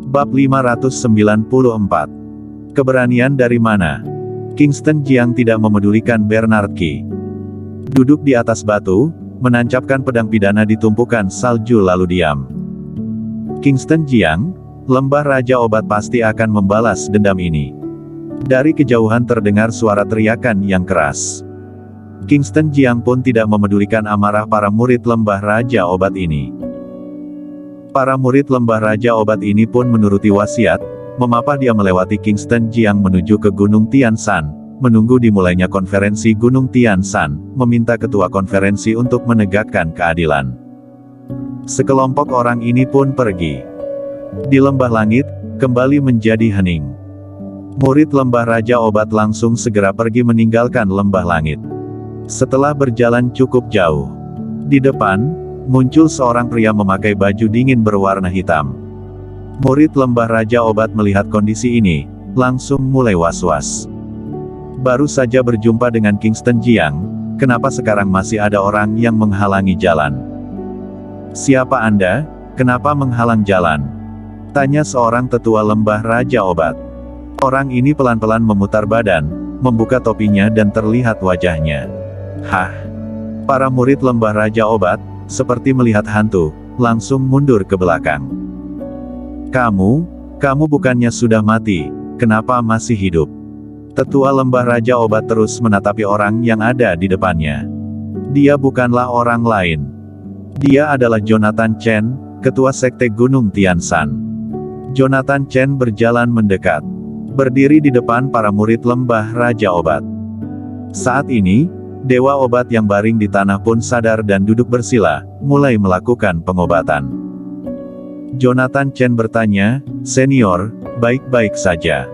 Bab 594. Keberanian dari mana? Kingston Jiang tidak memedulikan Bernard Qi. Duduk di atas batu, menancapkan pedang pidana di tumpukan salju lalu diam. Kingston Jiang, lembah Raja Obat pasti akan membalas dendam ini. Dari kejauhan terdengar suara teriakan yang keras. Kingston Jiang pun tidak memedulikan amarah para murid lembah Raja Obat ini. Para murid lembah Raja Obat ini pun menuruti wasiat, memapah dia melewati Kingston Jiang menuju ke Gunung Tian Shan, menunggu dimulainya konferensi Gunung Tian Shan, meminta ketua konferensi untuk menegakkan keadilan. Sekelompok orang ini pun pergi. Di lembah langit, kembali menjadi hening. Murid lembah Raja Obat langsung segera pergi meninggalkan lembah langit. Setelah berjalan cukup jauh, di depan, muncul seorang pria memakai baju dingin berwarna hitam. Murid lembah Raja Obat melihat kondisi ini, langsung mulai was-was. Baru saja berjumpa dengan Kingston Jiang, kenapa sekarang masih ada orang yang menghalangi jalan? Siapa Anda? Kenapa menghalang jalan? Tanya seorang tetua lembah Raja Obat. Orang ini pelan-pelan memutar badan, membuka topinya dan terlihat wajahnya. Hah? Para murid lembah Raja Obat, seperti melihat hantu, langsung mundur ke belakang. Kamu bukannya sudah mati, kenapa masih hidup? Tetua lembah Raja Obat terus menatapi orang yang ada di depannya. Dia bukanlah orang lain. Dia adalah Jonathan Chen, ketua sekte Gunung Tian Shan. Jonathan Chen berjalan mendekat, berdiri di depan para murid lembah Raja Obat. Saat ini, Dewa Obat yang baring di tanah pun sadar dan duduk bersila, mulai melakukan pengobatan. Jonathan Chen bertanya, "Senior, baik-baik saja?"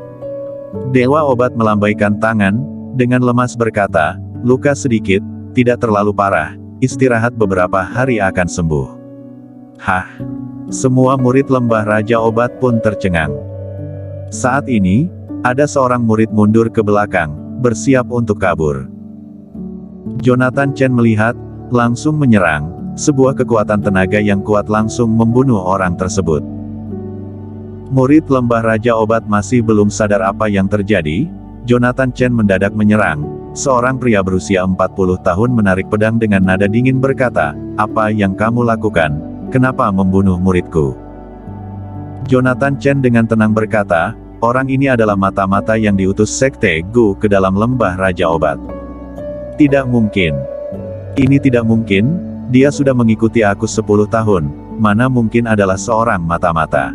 Dewa Obat melambaikan tangan, dengan lemas berkata, "Luka sedikit, tidak terlalu parah, istirahat beberapa hari akan sembuh." Hah? Semua murid lembah Raja Obat pun tercengang. Saat ini, ada seorang murid mundur ke belakang, bersiap untuk kabur. Jonathan Chen melihat, langsung menyerang, sebuah kekuatan tenaga yang kuat langsung membunuh orang tersebut. Murid lembah Raja Obat masih belum sadar apa yang terjadi, Jonathan Chen mendadak menyerang. Seorang pria berusia 40 tahun menarik pedang dengan nada dingin berkata, "Apa yang kamu lakukan? Kenapa membunuh muridku?" Jonathan Chen dengan tenang berkata, "Orang ini adalah mata-mata yang diutus sekte Gu ke dalam lembah Raja Obat." Tidak mungkin. Ini tidak mungkin, dia sudah mengikuti aku 10 tahun, mana mungkin adalah seorang mata-mata.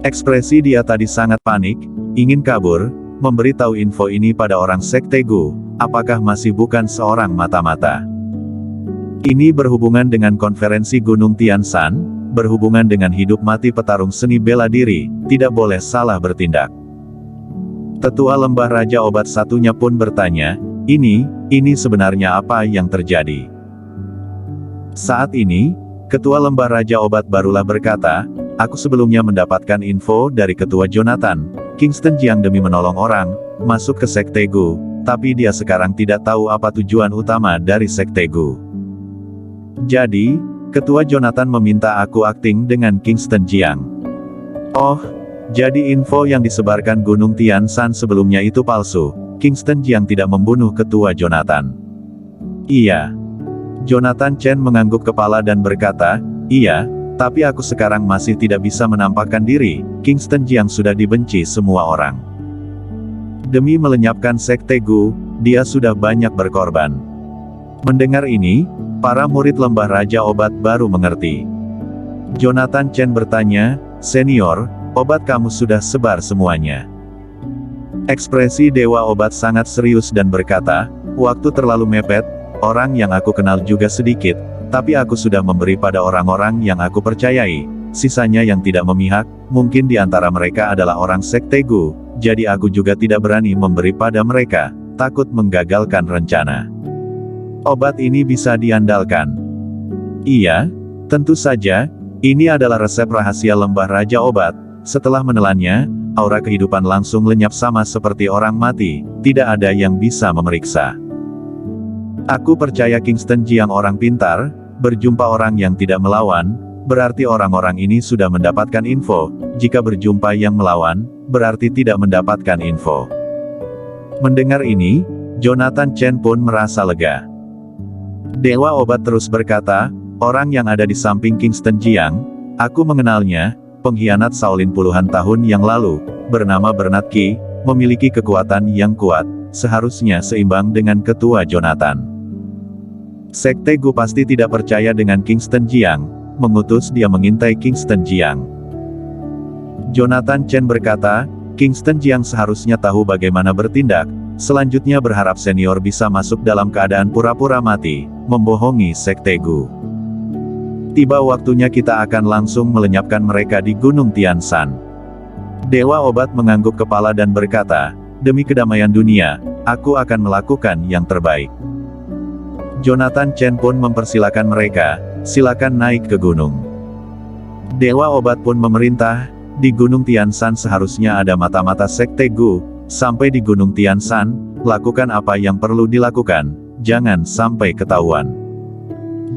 Ekspresi dia tadi sangat panik, ingin kabur, memberitahu info ini pada orang sekte Gu, apakah masih bukan seorang mata-mata. Ini berhubungan dengan konferensi Gunung Tian Shan, berhubungan dengan hidup mati petarung seni bela diri, tidak boleh salah bertindak. Tetua lembah Raja Obat satunya pun bertanya, ini sebenarnya apa yang terjadi? Saat ini, Ketua Lembah Raja Obat barulah berkata, "Aku sebelumnya mendapatkan info dari Ketua Jonathan, Kingston Jiang demi menolong orang, masuk ke sekte Gu, tapi dia sekarang tidak tahu apa tujuan utama dari sekte Gu. Jadi, Ketua Jonathan meminta aku akting dengan Kingston Jiang." Oh, jadi info yang disebarkan Gunung Tian Shan sebelumnya itu palsu. Kingston Jiang tidak membunuh Ketua Jonathan. Iya. Jonathan Chen mengangguk kepala dan berkata, "Iya, tapi aku sekarang masih tidak bisa menampakkan diri, Kingston Jiang sudah dibenci semua orang. Demi melenyapkan sekte Gu, dia sudah banyak berkorban." Mendengar ini, para murid lembah Raja Obat baru mengerti. Jonathan Chen bertanya, "Senior, obat kamu sudah sebar semuanya?" Ekspresi Dewa Obat sangat serius dan berkata, "Waktu terlalu mepet, orang yang aku kenal juga sedikit, tapi aku sudah memberi pada orang-orang yang aku percayai, sisanya yang tidak memihak, mungkin di antara mereka adalah orang sekte Gu, jadi aku juga tidak berani memberi pada mereka, takut menggagalkan rencana. Obat ini bisa diandalkan." Iya, tentu saja, ini adalah resep rahasia lembah Raja Obat. Setelah menelannya, aura kehidupan langsung lenyap sama seperti orang mati, tidak ada yang bisa memeriksa. Aku percaya Kingston Jiang orang pintar, berjumpa orang yang tidak melawan, berarti orang-orang ini sudah mendapatkan info. Jika berjumpa yang melawan, berarti tidak mendapatkan info. Mendengar ini, Jonathan Chen pun merasa lega. Dewa Obat terus berkata, orang yang ada di samping Kingston Jiang, aku mengenalnya, pengkhianat Shaolin puluhan tahun yang lalu, bernama Bernard Qi, memiliki kekuatan yang kuat, seharusnya seimbang dengan ketua Jonathan. Sekte Gu pasti tidak percaya dengan Kingston Jiang, mengutus dia mengintai Kingston Jiang. Jonathan Chen berkata, Kingston Jiang seharusnya tahu bagaimana bertindak, selanjutnya berharap senior bisa masuk dalam keadaan pura-pura mati, membohongi Sekte Gu. Tiba waktunya kita akan langsung melenyapkan mereka di Gunung Tianshan. Dewa Obat mengangguk kepala dan berkata, demi kedamaian dunia, aku akan melakukan yang terbaik. Jonathan Chen pun mempersilakan mereka, silakan naik ke gunung. Dewa Obat pun memerintah, di Gunung Tianshan seharusnya ada mata-mata Sekte Gu, sampai di Gunung Tianshan, lakukan apa yang perlu dilakukan, jangan sampai ketahuan.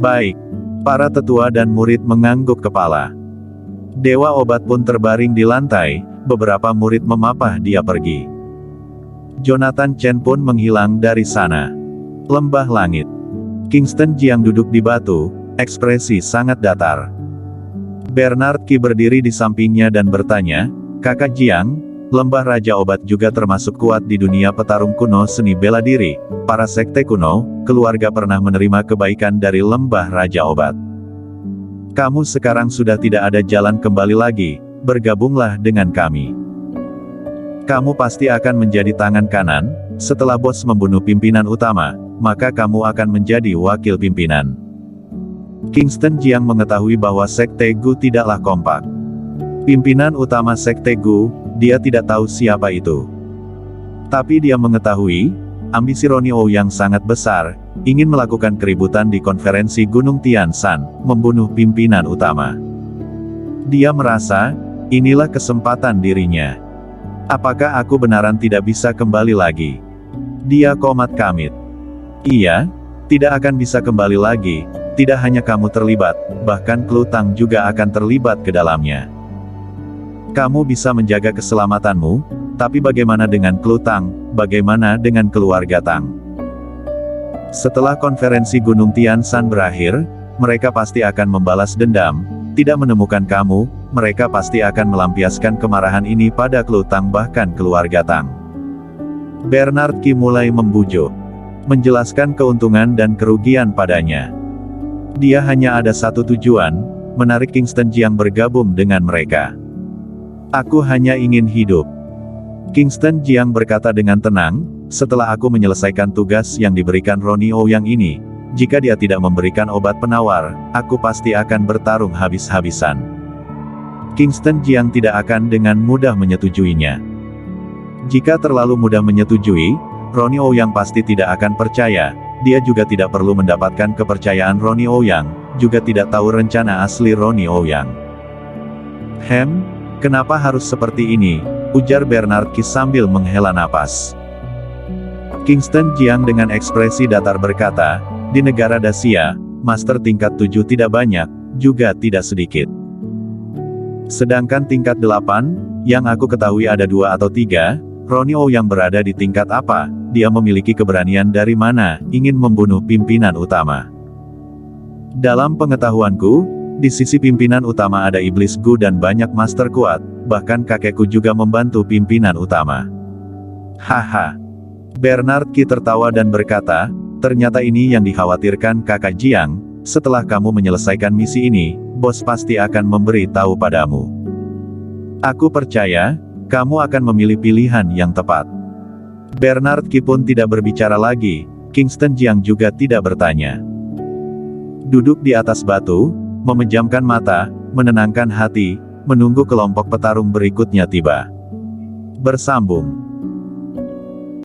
Baik. Para tetua dan murid mengangguk kepala. Dewa Obat pun terbaring di lantai, beberapa murid memapah dia pergi. Jonathan Chen pun menghilang dari sana. Lembah langit. Kingston Jiang duduk di batu, ekspresi sangat datar. Bernard Qi berdiri di sampingnya dan bertanya, Kakak Jiang, Lembah Raja Obat juga termasuk kuat di dunia petarung kuno seni bela diri. Para sekte kuno, keluarga pernah menerima kebaikan dari Lembah Raja Obat. Kamu sekarang sudah tidak ada jalan kembali lagi, bergabunglah dengan kami. Kamu pasti akan menjadi tangan kanan, setelah bos membunuh pimpinan utama, maka kamu akan menjadi wakil pimpinan. Kingston Jiang mengetahui bahwa Sekte Gu tidaklah kompak. Pimpinan utama Sekte Gu, dia tidak tahu siapa itu. Tapi dia mengetahui, ambisi Ronnie Ou yang sangat besar, ingin melakukan keributan di konferensi Gunung Tianshan, membunuh pimpinan utama. Dia merasa, inilah kesempatan dirinya. Apakah aku benaran tidak bisa kembali lagi? Dia komat kamit. Iya, tidak akan bisa kembali lagi, tidak hanya kamu terlibat, bahkan Klutang juga akan terlibat ke dalamnya. Kamu bisa menjaga keselamatanmu, tapi bagaimana dengan Klutang, bagaimana dengan keluarga Tang? Setelah konferensi Gunung Tianshan berakhir, mereka pasti akan membalas dendam, tidak menemukan kamu, mereka pasti akan melampiaskan kemarahan ini pada Klutang bahkan keluarga Tang. Bernard Qi mulai membujuk, menjelaskan keuntungan dan kerugian padanya. Dia hanya ada satu tujuan, menarik Kingston Jiang bergabung dengan mereka. Aku hanya ingin hidup. Kingston Jiang berkata dengan tenang, setelah aku menyelesaikan tugas yang diberikan Ronnie Ou yang ini, jika dia tidak memberikan obat penawar, aku pasti akan bertarung habis-habisan. Kingston Jiang tidak akan dengan mudah menyetujuinya. Jika terlalu mudah menyetujui, Ronnie Ou yang pasti tidak akan percaya, dia juga tidak perlu mendapatkan kepercayaan Ronnie Ou yang, juga tidak tahu rencana asli Ronnie Ou yang. Kenapa harus seperti ini? Ujar Bernard Qi sambil menghela napas. Kingston Jiang dengan ekspresi datar berkata, di negara Dacia, master tingkat 7 tidak banyak, juga tidak sedikit. Sedangkan tingkat 8, yang aku ketahui ada 2 atau 3, Ronnie Ou yang berada di tingkat apa, dia memiliki keberanian dari mana, ingin membunuh pimpinan utama. Dalam pengetahuanku, di sisi pimpinan utama ada iblis Gu dan banyak master kuat, bahkan kakekku juga membantu pimpinan utama. Haha. Bernard Qi tertawa dan berkata, ternyata ini yang dikhawatirkan kakak Jiang, setelah kamu menyelesaikan misi ini, bos pasti akan memberi tahu padamu. Aku percaya, kamu akan memilih pilihan yang tepat. Bernard Qi pun tidak berbicara lagi, Kingston Jiang juga tidak bertanya. Duduk di atas batu, memejamkan mata, menenangkan hati, menunggu kelompok petarung berikutnya tiba. Bersambung.